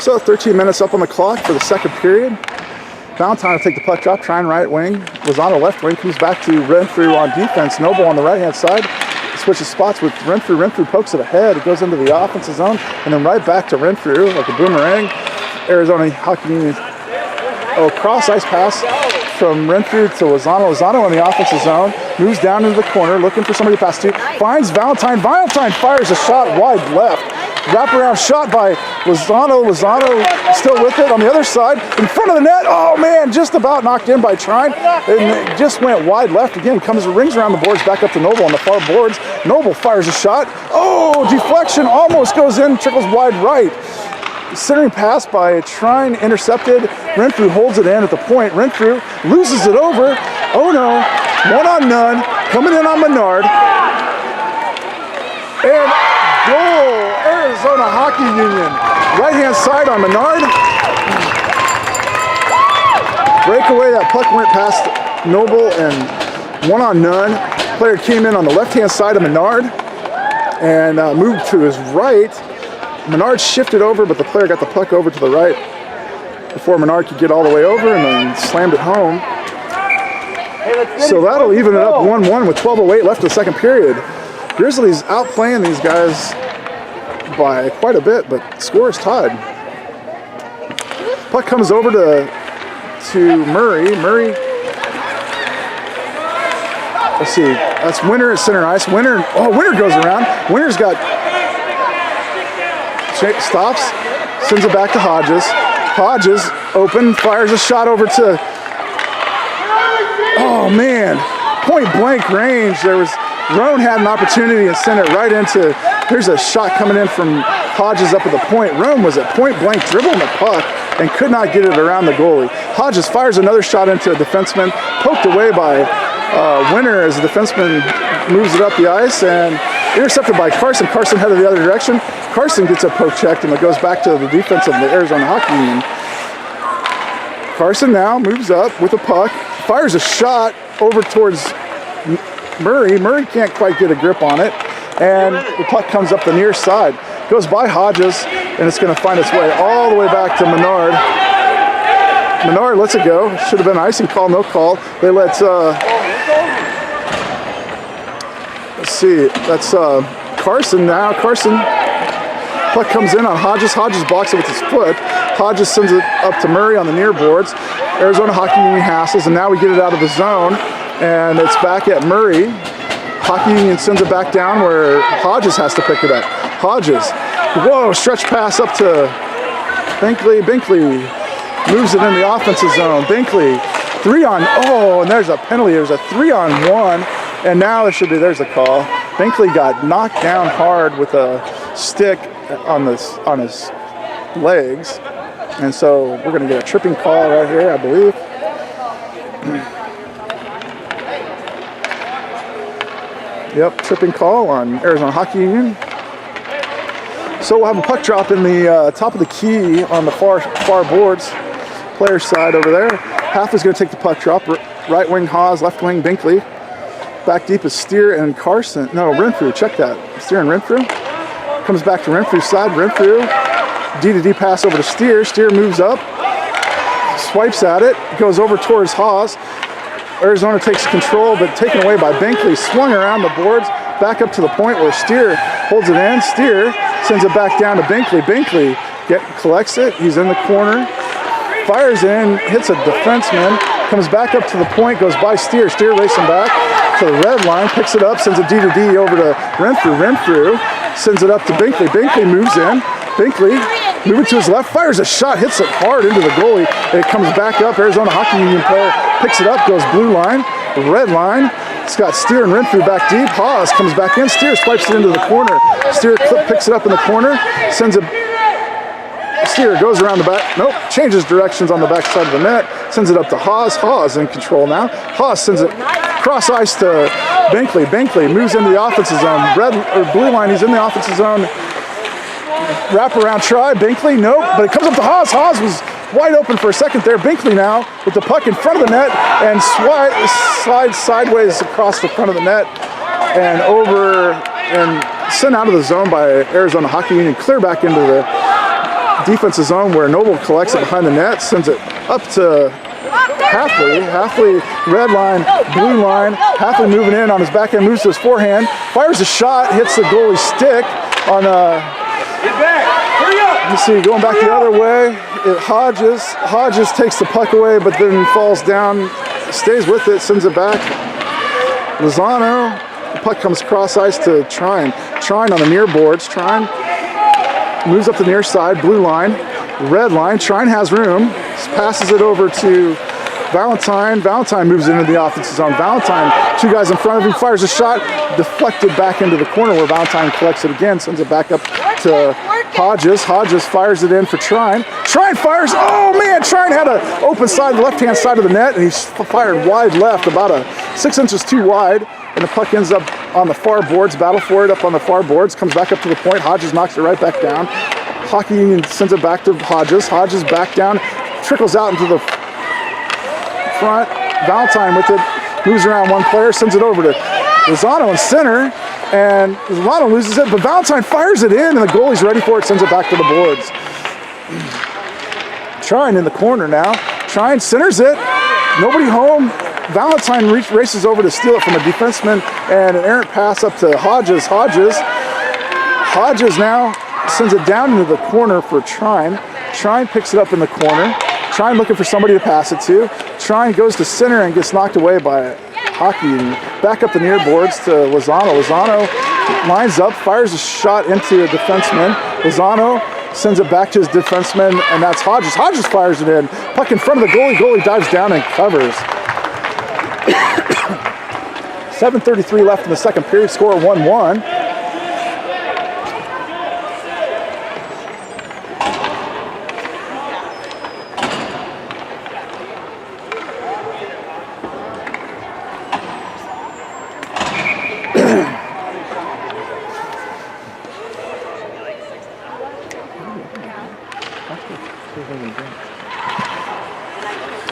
So 13 minutes up on the clock for the second period. Valentine will take the puck drop, trying right wing. Lozano left wing, comes back to Renfrew on defense. Noble on the right-hand side. Switches spots with Renfrew. Renfrew pokes it ahead. It goes into the offensive zone, and then right back to Renfrew like a boomerang. Arizona Hockey Union. Oh, cross ice pass from Renfrew to Lozano. Lozano in the offensive zone. Moves down into the corner, looking for somebody to pass to. Finds Valentine. Valentine fires a shot wide left. Wraparound shot by Lozano. Lozano still with it on the other side. In front of the net. Oh, man, just about knocked in by Trine. And it just went wide left again. Rings around the boards, back up to Noble on the far boards. Noble fires a shot. Oh, deflection almost goes in, trickles wide right. Centering pass by Trine, intercepted. Renfrew holds it in at the point. Renfrew loses it over. Oh, no. 1-on-none. Coming in on Menard. And goal. Arizona Hockey Union. Right-hand side on Menard. Breakaway. That puck went past Noble and 1-on-none. Player came in on the left-hand side of Menard and moved to his right. Menard shifted over, but the player got the puck over to the right before Menard could get all the way over and then slammed it home. So that'll even it up 1-1 with 12:08 left in the second period. Grizzlies outplaying these guys by quite a bit, but score is tied. Puck comes over to Murray. Murray, let's see, that's Winter at center ice. Winter goes around. Winter's got, stops, sends it back to Hodges. Hodges open, fires a shot over to, oh man, point blank range. Roan had an opportunity and sent it right into, here's a shot coming in from Hodges up at the point. Roan was at point blank dribbling the puck and could not get it around the goalie. Hodges fires another shot into a defenseman, poked away by Winter as the defenseman moves it up the ice and intercepted by Carson. Carson headed the other direction. Carson gets a poke checked and it goes back to the defense of the Arizona Hockey Union. Carson now moves up with the puck, fires a shot over towards Murray. Murray can't quite get a grip on it, and the puck comes up the near side. Goes by Hodges, and it's going to find its way all the way back to Menard. Menard lets it go. Should have been icing call, no call. They let, let's see, that's Carson now. Carson, puck comes in on Hodges. Hodges blocks it with his foot. Hodges sends it up to Murray on the near boards. Arizona Hockey Union hassles, and now we get it out of the zone, and it's back at Murray. Hockey Union sends it back down where Hodges has to pick it up. Hodges, whoa, stretch pass up to Binkley. Binkley moves it in the offensive zone. Binkley, and there's a penalty. There's a 3-on-1, and now there's a call. Binkley got knocked down hard with a stick on his legs, and so we're going to get a tripping call right here, I believe. Yep, tripping call on Arizona Hockey Union. So we'll have a puck drop in the top of the key on the far boards, player side over there. Half is going to take the puck drop. Right wing Haas, left wing Binkley. Back deep is Steer and Carson. No, Renfrew, check that. Steer and Renfrew. Comes back to Renfrew's side. Renfrew, D-to-D pass over to Steer. Steer moves up, swipes at it, goes over towards Haas. Arizona takes control, but taken away by Binkley. Swung around the boards, back up to the point where Steer holds it in. Steer sends it back down to Binkley. Binkley collects it. He's in the corner, fires in, hits a defenseman, comes back up to the point, goes by Steer. Steer racing back to the red line, picks it up, sends a D-to-D over to Renfrew. Renfrew sends it up to Binkley. Binkley moves in. Binkley moving to his left, fires a shot, hits it hard into the goalie. It comes back up. Arizona Hockey Union player picks it up, goes blue line, red line. It's got Steer and Renfrew back deep. Haas comes back in. Steer swipes it into the corner. Steer picks it up in the corner, sends it. Steer goes around the back. Nope, changes directions on the back side of the net. Sends it up to Haas. Haas in control now. Haas sends it cross ice to Binkley. Binkley moves into the offensive zone. Red or blue line. He's in the offensive zone. Wraparound try. Binkley, nope. But it comes up to Haas. Haas was wide open for a second there. Binkley now with the puck in front of the net and slides sideways across the front of the net and over and sent out of the zone by Arizona Hockey Union. Clear back into the defensive zone where Noble collects it behind the net, sends it up to Halfley. Halfley, red line, blue line. Halfley moving in on his backhand, moves to his forehand, fires a shot, hits the goalie's stick on Get back! Hurry up! you see, going back the other way, Hodges takes the puck away, but then falls down, stays with it, sends it back. Lozano, the puck comes cross ice to Trine. Trine on the near boards. Trine moves up the near side, blue line, red line. Trine has room, passes it over to Valentine. Valentine moves into the offensive zone. Valentine, two guys in front of him, fires a shot, deflected back into the corner where Valentine collects it again, sends it back up to Hodges. Hodges fires it in for Trine. Trine fires, oh man, Trine had an open side, the left-hand side of the net, and he's fired wide left, about 6 inches too wide, and the puck ends up on the far boards, battle for it up on the far boards, comes back up to the point, Hodges knocks it right back down. Hockey Union sends it back to Hodges. Hodges back down, trickles out into the front. Valentine with it, moves around one player, sends it over to Lozano in center, and Lozano loses it, but Valentine fires it in, and the goalie's ready for it, sends it back to the boards. Trine in the corner now. Trine centers it, nobody home. Valentine races over to steal it from a defenseman, and an errant pass up to Hodges. Hodges now sends it down into the corner for Trine. Trine picks it up in the corner. Trine looking for somebody to pass it to. Trine goes to center and gets knocked away by Hockey. Back up the near boards to Lozano. Lozano lines up, fires a shot into a defenseman. Lozano sends it back to his defenseman, and that's Hodges. Hodges fires it in. Puck in front of the goalie. Goalie dives down and covers. 7:33 left in the second period. Score 1-1.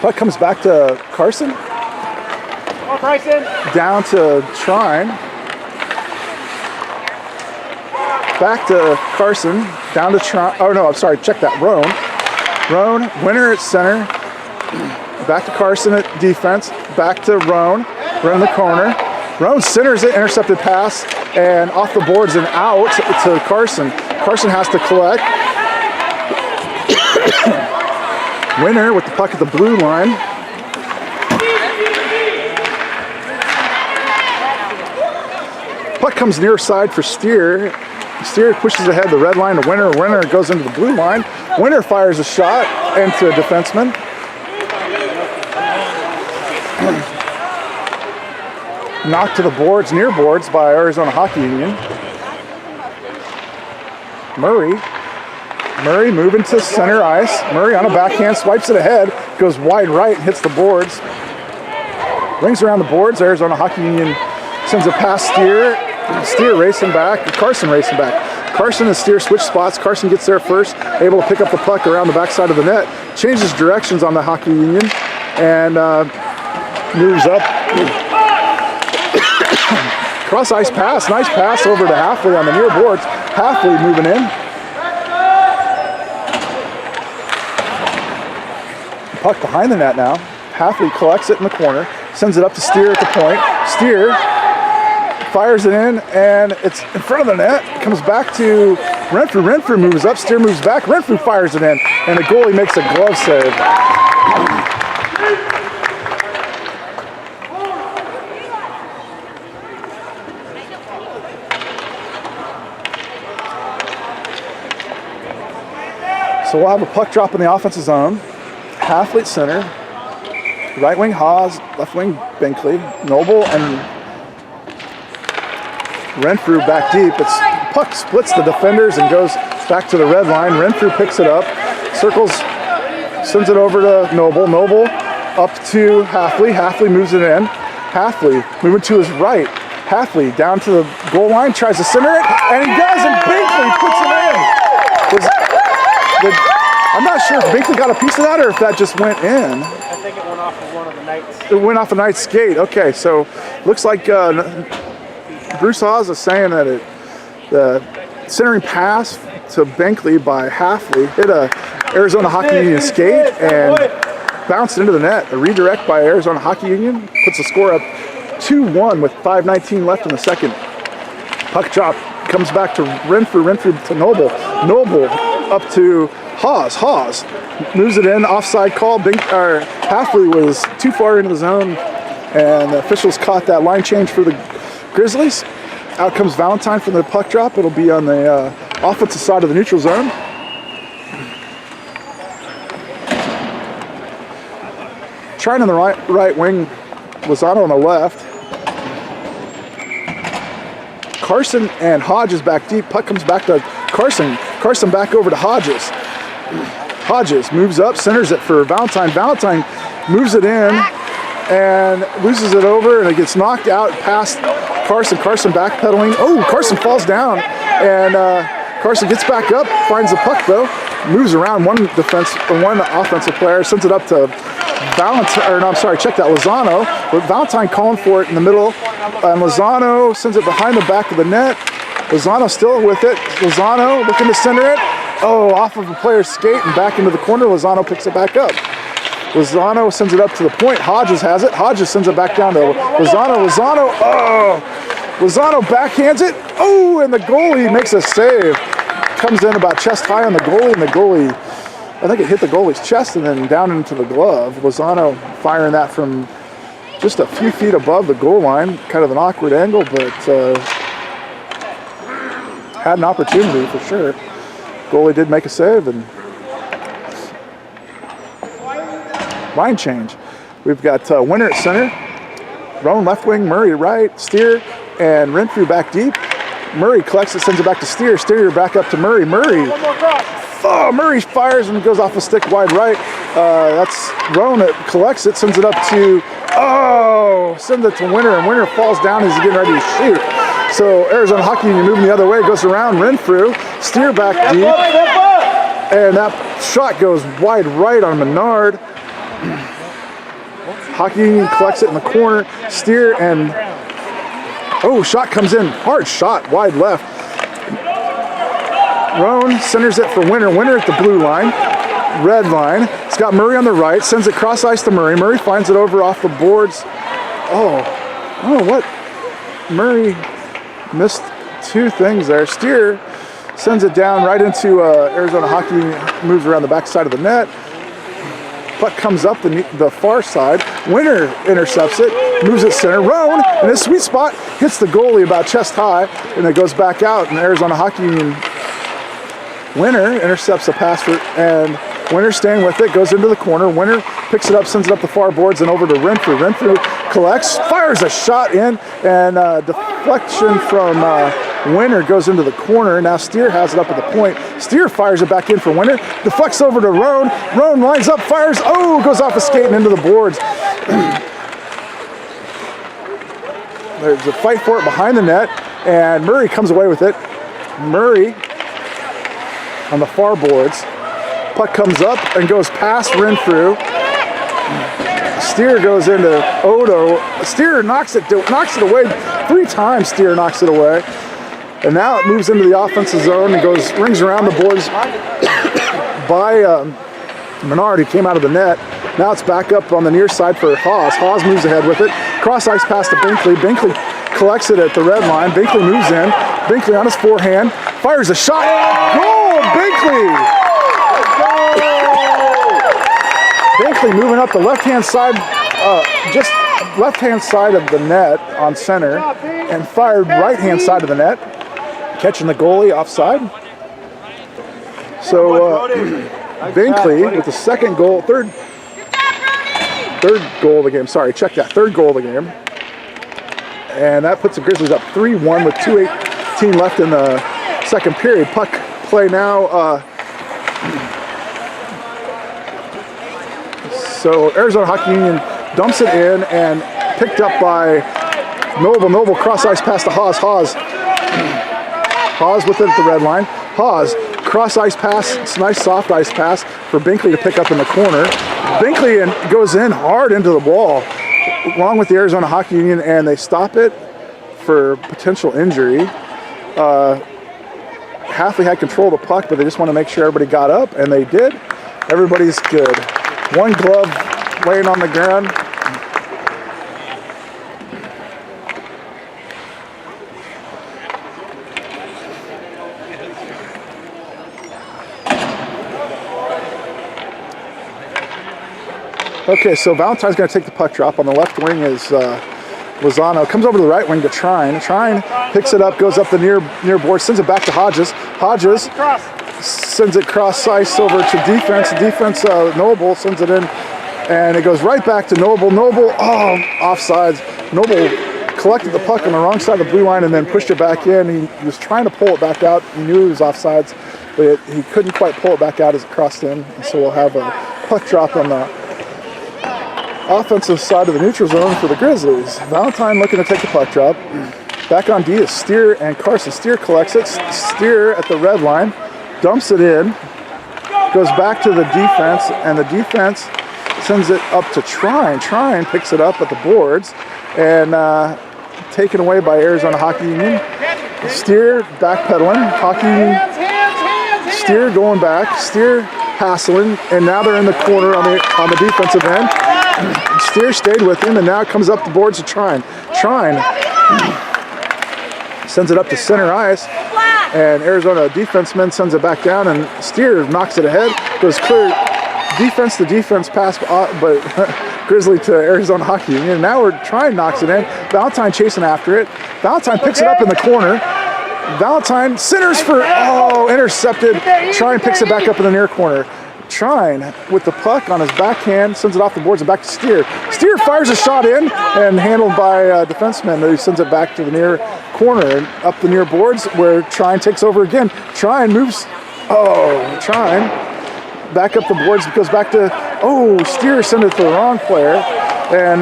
Puck comes back to Carson. Come on, Bryson. Down to Trine. Back to Carson. Down to Trine. Oh no, I'm sorry. Check that. Roan. Winner at center. Back to Carson at defense. Back to Roan. We're in the corner. Roan centers it. Intercepted pass. And off the boards and out to Carson. Carson has to collect. Winner with the puck at the blue line. Puck comes near side for Steer. Steer pushes ahead the red line to Winner. Winner goes into the blue line. Winner fires a shot into a defenseman. Knocked to the boards, near boards by Arizona Hockey Union. Murray moving to center ice. Murray on a backhand, swipes it ahead, goes wide right, hits the boards. Rings around the boards. Arizona Hockey Union sends a pass Steer. Steer racing back. Carson racing back. Carson and Steer switch spots. Carson gets there first, able to pick up the puck around the backside of the net. Changes directions on the Hockey Union and moves up. Cross ice pass. Nice pass over to Halfley on the near boards. Halfley moving in. Puck behind the net now. Halfley collects it in the corner, sends it up to Steer at the point. Steer fires it in, and it's in front of the net. It comes back to Renfrew. Renfrew moves up. Steer moves back. Renfrew fires it in, and the goalie makes a glove save. So we'll have a puck drop in the offensive zone. Halfley at center, right wing Haas, left wing Binkley, Noble and Renfrew back deep. Puck splits the defenders and goes back to the red line. Renfrew picks it up, circles, sends it over to Noble. Noble up to Halfley. Halfley moves it in. Halfley moving to his right. Halfley down to the goal line, tries to center it, and he does, and Binkley puts it in. I'm not sure if Binkley got a piece of that or if that just went in. I think it went off of one of the Knights. It went off a Knight's skate. Okay, so looks like Bruce Haas is saying that the centering pass to Binkley by Halfley. Hit a Arizona Hockey Union skate and bounced into the net. A redirect by Arizona Hockey Union puts the score up 2-1 with 5:19 left in the second. Puck drop comes back to Renfrew. Renfrew to Noble. Noble up to Hawes. Hawes moves it in. Offside call. Halfley was too far into the zone, and the officials caught that line change for the Grizzlies. Out comes Valentine from the puck drop. It'll be on the offensive side of the neutral zone. Trying on the right wing, Lozano on the left. Carson and Hodges back deep. Puck comes back to Carson. Carson back over to Hodges. Hodges moves up, centers it for Valentine. Valentine moves it in and loses it over, and it gets knocked out past Carson. Carson backpedaling. Oh, Carson falls down, and Carson gets back up, finds the puck though, moves around one offensive player, sends it up to Valentine, or no, I'm sorry, check that, Lozano. But Valentine calling for it in the middle, and Lozano sends it behind the back of the net. Lozano still with it. Lozano looking to center it. Oh, off of a player's skate and back into the corner. Lozano picks it back up. Lozano sends it up to the point. Hodges has it. Hodges sends it back down to Lozano. Lozano, oh! Lozano backhands it. Oh, and the goalie makes a save. Comes in about chest high on the goalie, and the goalie, I think it hit the goalie's chest and then down into the glove. Lozano firing that from just a few feet above the goal line. Kind of an awkward angle, but had an opportunity for sure. Goalie did make a save, and line change. We've got Winter at center, Roan left wing, Murray right, Steer and Renfrew back deep. Murray collects it, sends it back to Steer. Steer back up to Murray. Murray fires and goes off a stick wide right. That's Roan that collects it, sends it up to, sends it to Winter, and Winter falls down as he's getting ready to shoot. So Arizona Hockey Union moving the other way, goes around Renfrew, Steer back deep, and that shot goes wide right on Menard. Hockey Union collects it in the corner, Steer, and shot comes in, hard shot, wide left. Roan centers it for Winter. Winter at the blue line, red line. It's got Murray on the right, sends it cross ice to Murray. Murray finds it over off the boards. What? Murray missed two things there. Steer sends it down right into Arizona Hockey Union, moves around the back side of the net. Puck comes up the far side. Winter intercepts it, moves it center. Roan in his sweet spot hits the goalie about chest high, and it goes back out. And Arizona Hockey Union Winter intercepts a pass and Winter staying with it, goes into the corner. Winter picks it up, sends it up the far boards and over to Renfrew. Renfrew collects, fires a shot in, and deflection from Winter goes into the corner. Now Steer has it up at the point. Steer fires it back in for Winter. Deflects over to Roan. Roan lines up, fires. Goes off a skate and into the boards. There's a fight for it behind the net, and Murray comes away with it. Murray on the far boards. Puck comes up and goes past Renfrew. Steer goes into Odo. Steer knocks it away 3 times. Steer knocks it away. And now it moves into the offensive zone and rings around the boards by Menard, who came out of the net. Now it's back up on the near side for Hawes. Hawes moves ahead with it. Cross ice pass to Binkley. Binkley collects it at the red line. Binkley moves in. Binkley on his forehand. Fires a shot. Goal! Binkley! Binkley moving up the left-hand side, just left-hand side of the net on center, and fired right-hand side of the net, catching the goalie offside. So Binkley with the second goal, third goal of the game. Sorry, check that, third goal of the game. And that puts the Grizzlies up 3-1 with 2:18 left in the second period. Puck play now. So Arizona Hockey Union dumps it in and picked up by Noble. Noble cross ice pass to Hawes. Hawes with it at the red line. Hawes cross ice pass. It's a nice soft ice pass for Binkley to pick up in the corner. Binkley goes in hard into the wall along with the Arizona Hockey Union, and they stop it for potential injury. Halfley had control of the puck, but they just want to make sure everybody got up, and they did. Everybody's good. One glove laying on the ground. Okay, so Valentine's going to take the puck drop. On the left wing is Lozano. Comes over to the right wing to Trine. Trine picks it up, goes up the near board, sends it back to Hodges. Hodges sends it cross ice over to defense. Defense, Noble sends it in, and it goes right back to Noble. Noble, offsides. Noble collected the puck on the wrong side of the blue line and then pushed it back in. He was trying to pull it back out. He knew he was offsides, but he couldn't quite pull it back out as it crossed in. And so we'll have a puck drop on the offensive side of the neutral zone for the Grizzlies. Valentine looking to take the puck drop. Back on D is Steer and Carson. Steer collects it. Steer at the red line, dumps it in, goes back to the defense, and the defense sends it up to Trine. Trine picks it up at the boards, and taken away by Arizona Hockey Union. Steer backpedaling. Hockey Union. Steer going back. Steer hassling, and now they're in the corner on the defensive end. Steer stayed with him, and now it comes up the boards to Trine. Trine sends it up to center ice, and Arizona defenseman sends it back down, and Steer knocks it ahead. Goes clear defense to defense pass, but Grizzly to Arizona Hockey Union. And now Trine knocks it in. Valentine chasing after it. Valentine picks it up in the corner. Valentine centers for, intercepted. Trine picks it back up in the near corner. Trine with the puck on his backhand, sends it off the boards and back to Steer. Steer fires a shot in and handled by a defenseman who sends it back to the near corner and up the near boards where Trine takes over again. Trine moves, Trine back up the boards, goes back to, Steer sent it to the wrong player and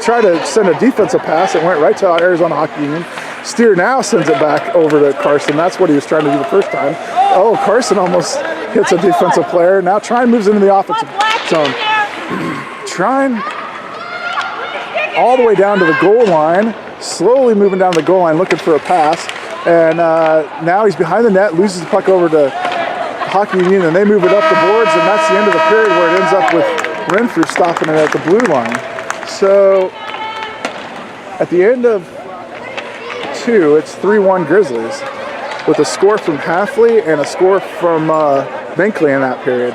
tried to send a defensive pass. It went right to Arizona Hockey Union. Steer now sends it back over to Carson. That's what he was trying to do the first time. Carson almost hits a defensive player. Now Trine moves into the offensive zone. Trine all the way down to the goal line, slowly moving down the goal line looking for a pass. And now he's behind the net, loses the puck over to Hockey Union, and they move it up the boards, and that's the end of the period where it ends up with Renfrew stopping it at the blue line. So at the end of 2, it's 3-1 Grizzlies with a score from Halfley and a score from Binkley in that period.